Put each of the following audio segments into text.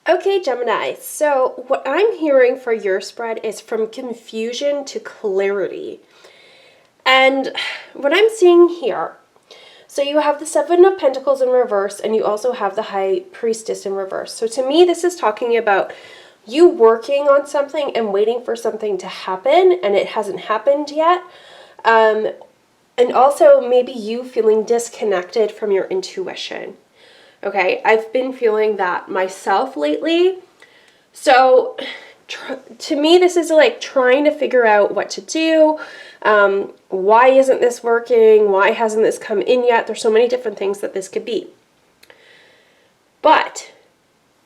Okay, Gemini, so what I'm hearing for your spread is from confusion to clarity. And what I'm seeing here, so you have the Seven of Pentacles in reverse, and you also have the High Priestess in reverse. So to me, this is talking about you working on something and waiting for something to happen, and it hasn't happened yet. And also maybe you feeling disconnected from your intuition. Okay, I've been feeling that myself lately. So to me, this is like trying to figure out what to do. Why isn't this working? Why hasn't this come in yet? There's so many different things that this could be. But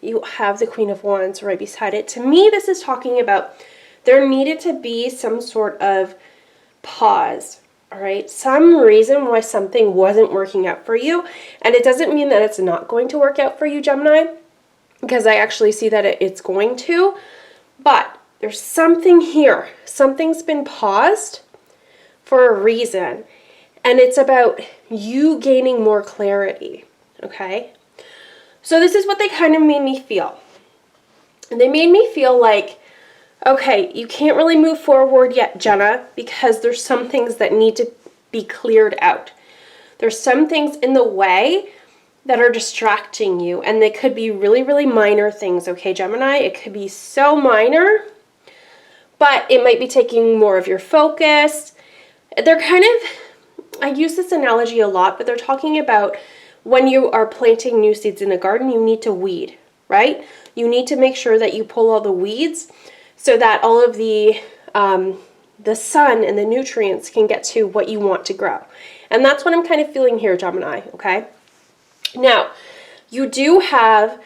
you have the Queen of Wands right beside it. To me, this is talking about there needed to be some sort of pause. All right, some reason why something wasn't working out for you. And it doesn't mean that it's not going to work out for you, Gemini, because I actually see that it's going to. But there's something here. Something's been paused for a reason. And it's about you gaining more clarity, okay? So this is what they kind of made me feel. And they made me feel like, okay, you can't really move forward yet, Jenna, because there's some things that need to be cleared out. There's some things in the way that are distracting you, and they could be really, really minor things, okay, Gemini? It could be so minor, but it might be taking more of your focus. They're kind of, I use this analogy a lot, but they're talking about when you are planting new seeds in a garden, you need to weed, right? You need to make sure that you pull all the weeds so that all of the sun and the nutrients can get to what you want to grow. And that's what I'm kind of feeling here, Gemini, okay? Now, you do have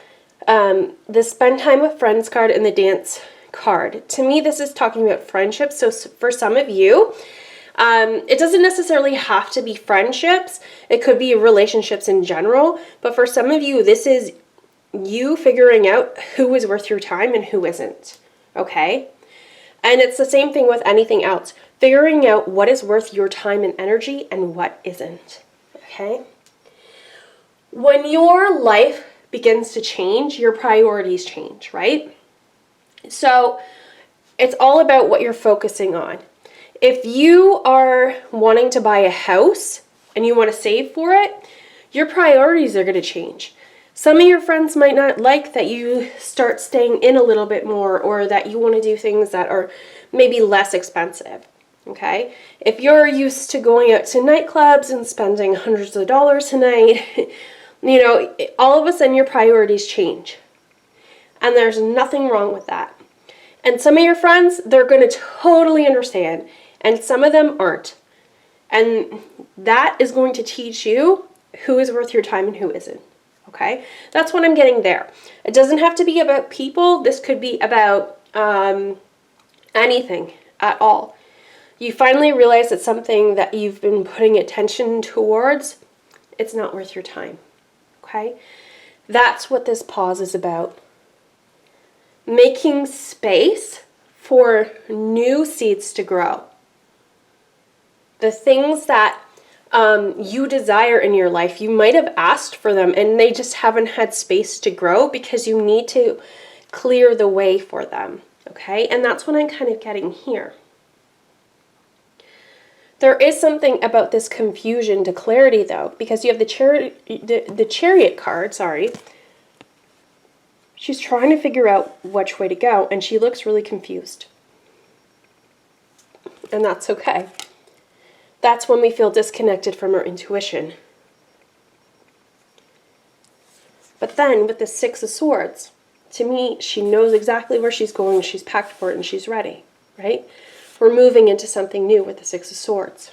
the Spend Time with Friends card and the Dance card. To me, this is talking about friendships. So for some of you, it doesn't necessarily have to be friendships. It could be relationships in general. But for some of you, this is you figuring out who is worth your time and who isn't. Okay? And it's the same thing with anything else. Figuring out what is worth your time and energy and what isn't. Okay? When your life begins to change, your priorities change, right? So it's all about what you're focusing on. If you are wanting to buy a house and you want to save for it, your priorities are going to change. Some of your friends might not like that you start staying in a little bit more, or that you want to do things that are maybe less expensive, okay? If you're used to going out to nightclubs and spending hundreds of dollars a night, you know, all of a sudden your priorities change. And there's nothing wrong with that. And some of your friends, they're going to totally understand, and some of them aren't. And that is going to teach you who is worth your time and who isn't. Okay, that's what I'm getting there. It doesn't have to be about people. This could be about anything at all. You finally realize that something that you've been putting attention towards, it's not worth your time. Okay, that's what this pause is about. Making space for new seeds to grow. The things that you desire in your life, you might have asked for them and they just haven't had space to grow because you need to clear the way for them, okay? And that's what I'm kind of getting here. There is something about this confusion to clarity, though, because you have the Chariot card, sorry. She's trying to figure out which way to go, and she looks really confused. And that's okay. That's when we feel disconnected from our intuition. But then with the Six of Swords, to me, she knows exactly where she's going, she's packed for it, and she's ready, right? We're moving into something new with the Six of Swords.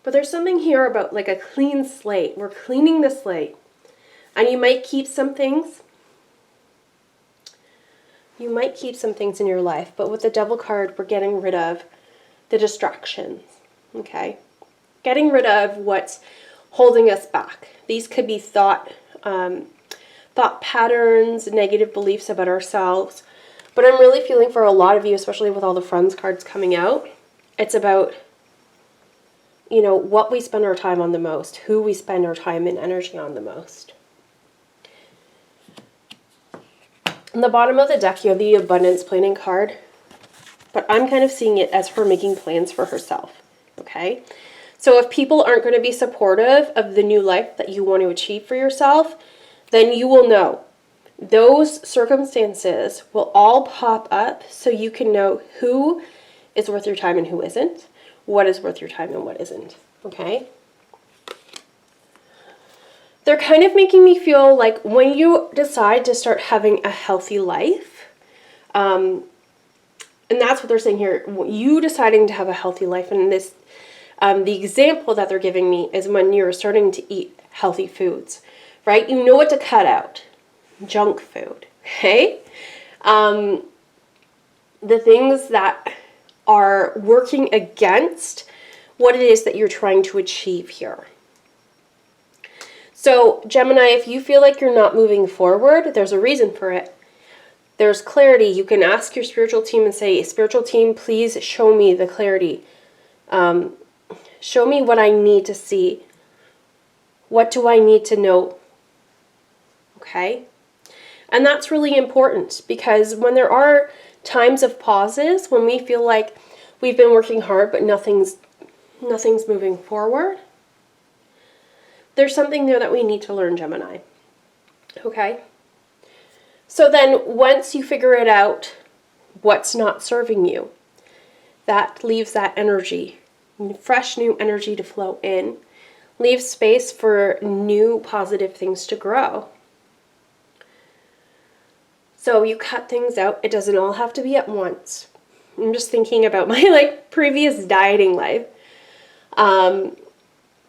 But there's something here about like a clean slate. We're cleaning the slate. And you might keep some things. You might keep some things in your life, but with the Devil card, we're getting rid of the distractions, okay? Getting rid of what's holding us back. These could be thought patterns, negative beliefs about ourselves. But I'm really feeling for a lot of you, especially with all the Friends cards coming out, it's about what we spend our time on the most, who we spend our time and energy on the most. On the bottom of the deck, you have the abundance planning card, but I'm kind of seeing it as her making plans for herself, okay? So if people aren't going to be supportive of the new life that you want to achieve for yourself, then you will know. Those circumstances will all pop up so you can know who is worth your time and who isn't, what is worth your time and what isn't, okay? They're kind of making me feel like when you decide to start having a healthy life, and that's what they're saying here, you deciding to have a healthy life, and this, the example that they're giving me is when you're starting to eat healthy foods, right? You know what to cut out. Junk food, okay? The things that are working against what it is that you're trying to achieve here. So, Gemini, if you feel like you're not moving forward, there's a reason for it. There's clarity. You can ask your spiritual team and say, spiritual team, please show me the clarity. Show me what I need to see. What do I need to know? Okay? And that's really important because when there are times of pauses, when we feel like we've been working hard but nothing's moving forward, there's something there that we need to learn, Gemini. Okay? So then once you figure it out, what's not serving you, that leaves that energy, fresh new energy to flow in, leaves space for new positive things to grow. So you cut things out. It doesn't all have to be at once. I'm just thinking about my previous dieting life.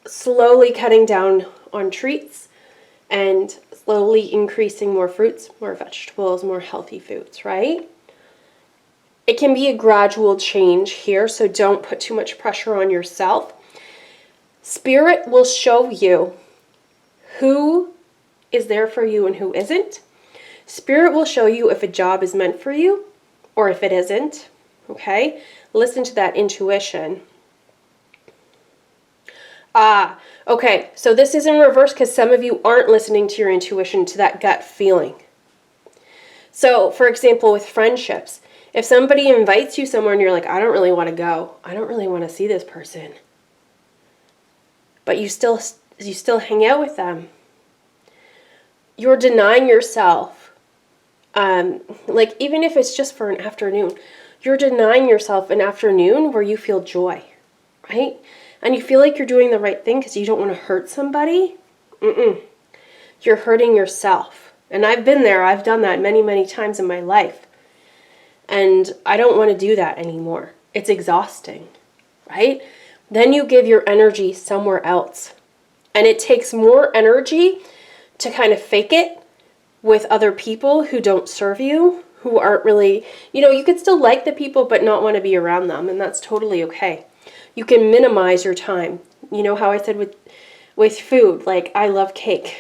Slowly cutting down on treats and slowly increasing more fruits, more vegetables, more healthy foods, right? It can be a gradual change here, so don't put too much pressure on yourself. Spirit will show you who is there for you and who isn't. Spirit will show you if a job is meant for you or if it isn't, okay? Listen to that intuition. Okay, so this is in reverse because some of you aren't listening to your intuition, to that gut feeling. So, for example, with friendships, if somebody invites you somewhere and you're like, I don't really want to go, I don't really want to see this person, but you still hang out with them, you're denying yourself, even if it's just for an afternoon, you're denying yourself an afternoon where you feel joy, right? And you feel like you're doing the right thing because you don't want to hurt somebody. You're hurting yourself. And I've been there. I've done that many, many times in my life. And I don't want to do that anymore. It's exhausting, right? Then you give your energy somewhere else. And it takes more energy to kind of fake it with other people who don't serve you, who aren't really, you could still like the people but not want to be around them. And that's totally okay. You can minimize your time. You know how I said with food, I love cake.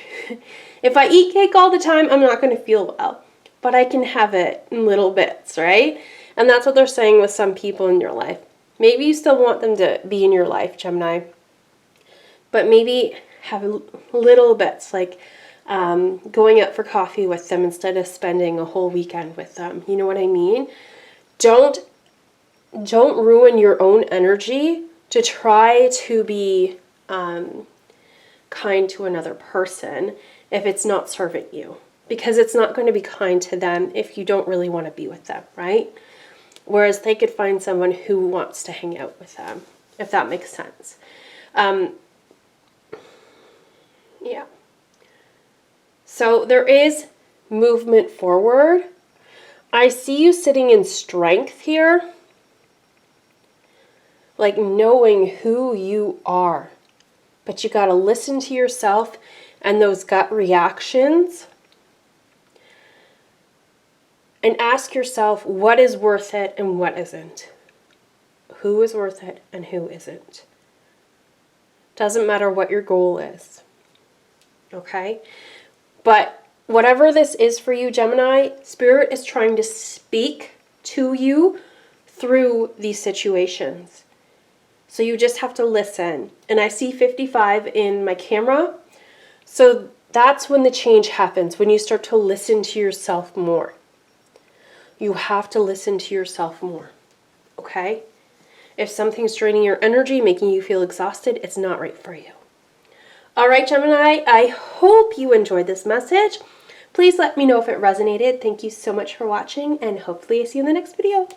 If I eat cake all the time, I'm not going to feel well. But I can have it in little bits, right? And that's what they're saying with some people in your life. Maybe you still want them to be in your life, Gemini. But maybe have little bits, going out for coffee with them instead of spending a whole weekend with them. You know what I mean? Don't ruin your own energy to try to be kind to another person if it's not serving you. Because it's not going to be kind to them if you don't really want to be with them, right? Whereas they could find someone who wants to hang out with them, if that makes sense. Yeah. So there is movement forward. I see you sitting in strength here. Knowing who you are. But you got to listen to yourself and those gut reactions. And ask yourself what is worth it and what isn't. Who is worth it and who isn't. Doesn't matter what your goal is. Okay? But whatever this is for you, Gemini, Spirit is trying to speak to you through these situations. So you just have to listen. And I see 55 in my camera. So that's when the change happens, when you start to listen to yourself more. You have to listen to yourself more, okay? If something's draining your energy, making you feel exhausted, it's not right for you. All right, Gemini, I hope you enjoyed this message. Please let me know if it resonated. Thank you so much for watching, and hopefully I see you in the next video.